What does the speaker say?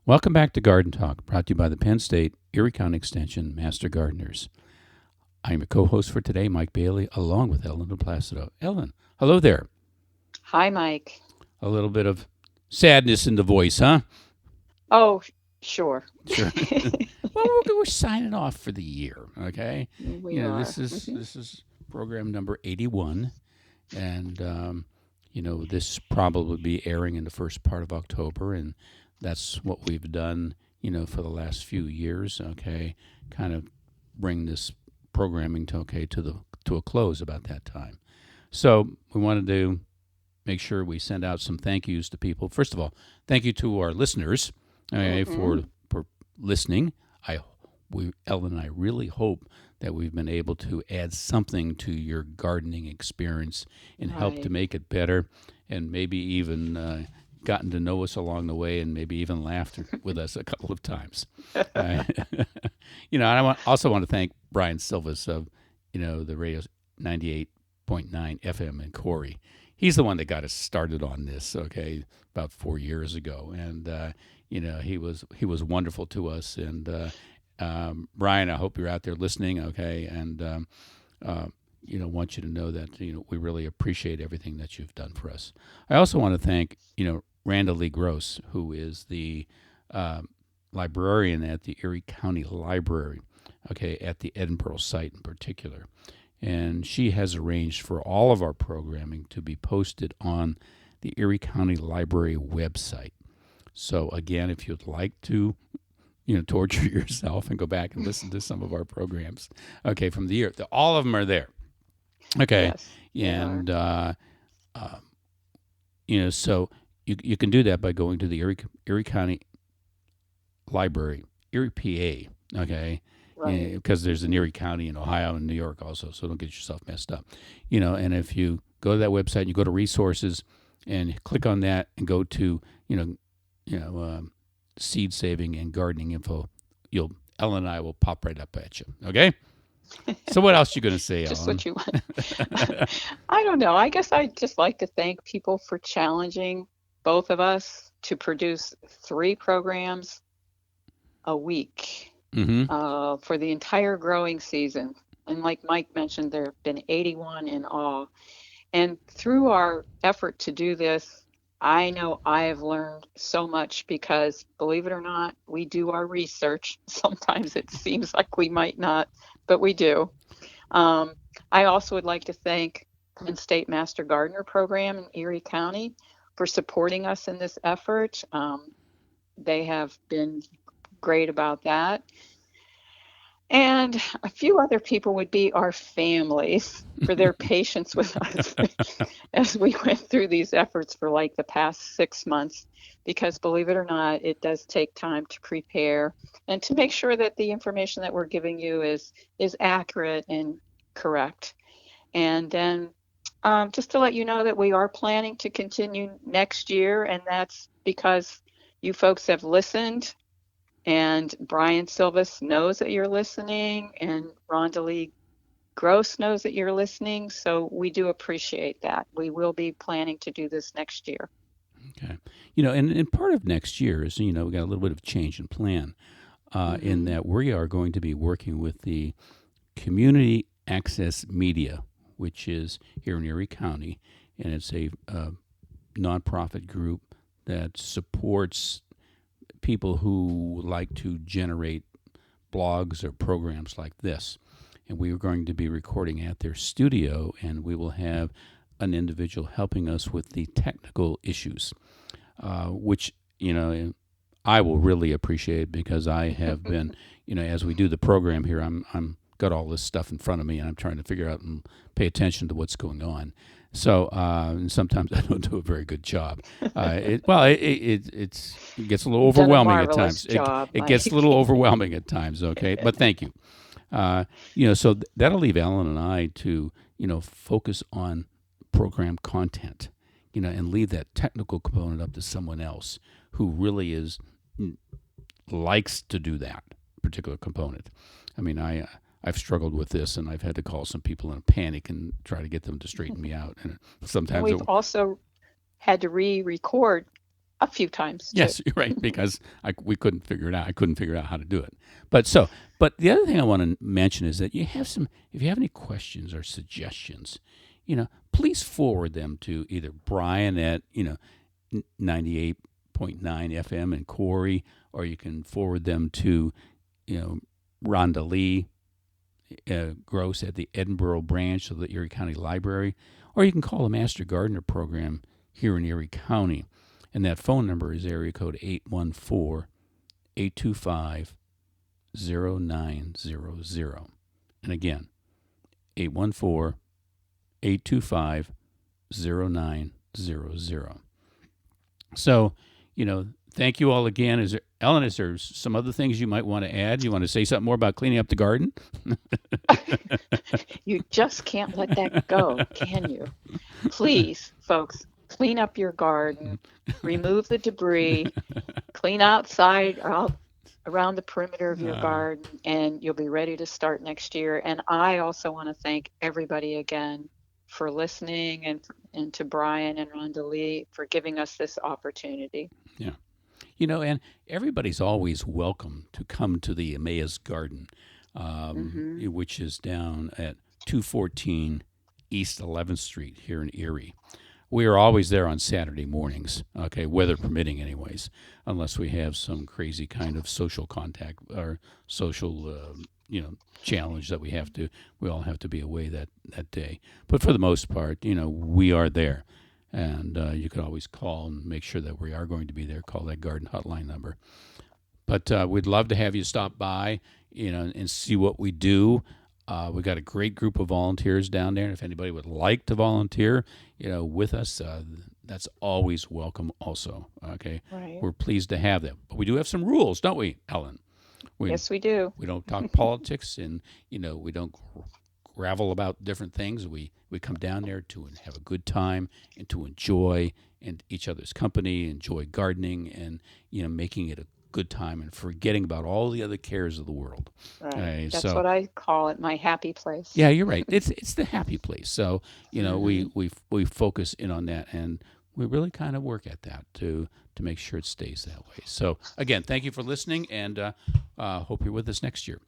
Welcome back to Garden Talk, brought to you by the Penn State Erie County Extension Master Gardeners. I'm your co-host for today, Mike Bailey, along with Ellen DePlacido. Ellen, hello there. Hi, Mike. A little bit of sadness in the voice, huh? Oh, sure. Sure. Well, we're signing off for the year, okay? We You know, are. this is program number 81, and this probably be airing in the first part of October, and that's what we've done, for the last few years, okay? Kind of bring this programming to a close about that time. So we wanted to make sure we send out some thank yous to people. First of all, thank you to our listeners, okay, Mm-hmm. for listening. Ellen and I really hope that we've been able to add something to your gardening experience and help to Right. make it better, and maybe even gotten to know us along the way, and maybe even laughed with us a couple of times. Uh, and also want to thank Brian Silvas of the radio 98.9 FM in Corry. He's the one that got us started on this. Okay, about 4 years ago, and he was wonderful to us. And Brian, I hope you're out there listening. Okay, and uh, want you to know that we really appreciate everything that you've done for us. I also want to thank Randa Lee Gross, who is the uh, librarian at the Erie County Library. Okay, at the Edinburgh site in particular, and she has arranged for all of our programming to be posted on the Erie County Library website. So again, if you'd like to, torture yourself and go back and listen to some of our programs, okay, from the year, all of them are there. Okay, Yes, they are. and uh, so you can do that by going to the Erie County Library, Erie, PA. Okay, Right. because there's an Erie County in Ohio and New York also, so don't get yourself messed up. And if you go to that website, and you go to resources, and click on that, and go to you know seed saving and gardening info, you'll Ellen and I will pop right up at you. Okay. So what else you gonna say, Just Ellen? what you want. I don't know. I guess I'd just like to thank people for challenging both of us to produce 3 programs a week Mm-hmm. for the entire growing season. And like Mike mentioned, there have been 81 in all. And through our effort to do this, I know I have learned so much because, believe it or not, we do our research. Sometimes it seems like we might not, but we do. Um, I also would like to thank Penn State Master Gardener Program in Erie County for supporting us in this effort. They have been great about that. And a few other people would be our families for their patience with us as we went through these efforts for like the past 6 months. Because believe it or not, it does take time to prepare and to make sure that the information that we're giving you is accurate and correct. And then just to let you know that we are planning to continue next year, and that's because you folks have listened and Brian Silvas knows that you're listening, and Rhonda Lee Gross knows that you're listening. So we do appreciate that. We will be planning to do this next year. Okay. And part of next year is we got a little bit of change in plan, in Mm-hmm. that we are going to be working with the Community Access Media, which is here in Erie County, and it's a nonprofit group that supports people who like to generate blogs or programs like this. And we are going to be recording at their studio, and we will have an individual helping us with the technical issues, which I will really appreciate, because I have been, as we do the program here, I'm got all this stuff in front of me, and I'm trying to figure out and pay attention to what's going on. So and sometimes I don't do a very good job. It gets a little You've done a overwhelming at marvelous times. job, It gets a Mike. little overwhelming at times. Okay, but thank you. So that'll leave Alan and I to focus on program content, and leave that technical component up to someone else who really likes to do that particular component. I mean, I've struggled with this, and I've had to call some people in a panic and try to get them to straighten me out. And And sometimes it, we've also had to re record a few times too. Yes, you're right, because we couldn't figure it out. I couldn't figure out how to do it. But the other thing I want to mention is that if you have any questions or suggestions, please forward them to either Brian at, 98.9 FM in Corry, or you can forward them to, Rhonda Lee Gross at the Edinburgh branch of the Erie County Library, or you can call the Master Gardener Program here in Erie County. And that phone number is area code 814-825-0900. And again, 814-825-0900. So, thank you all again. Ellen, is there some other things you might want to add? You want to say something more about cleaning up the garden? You just can't let that go, can you? Please, folks, clean up your garden, remove the debris, clean outside or out around the perimeter of your garden, and you'll be ready to start next year. And I also want to thank everybody again for listening, and to Brian and Rhonda Lee for giving us this opportunity. Yeah. And everybody's always welcome to come to the Emmaus Garden, which is down at 214 East 11th Street here in Erie. We are always there on Saturday mornings, okay, weather permitting anyways, unless we have some crazy kind of social contact or social, challenge that we all have to be away that day. But for the most part, we are there. And you could always call and make sure that we are going to be there. Call that garden hotline number. But we'd love to have you stop by, and see what we do. We've got a great group of volunteers down there. And if anybody would like to volunteer, with us, that's always welcome also. Okay. Right. We're pleased to have them. But we do have some rules, don't we, Ellen? Yes, we do. We don't talk politics, and, we don't gravel about different things. We come down there to have a good time and to enjoy each other's company, enjoy gardening, and making it a good time and forgetting about all the other cares of the world. Right. That's what I call it, my happy place. Yeah, you're right. It's the happy place. So we focus in on that, and we really kind of work at that to make sure it stays that way. So again, thank you for listening, and hope you're with us next year.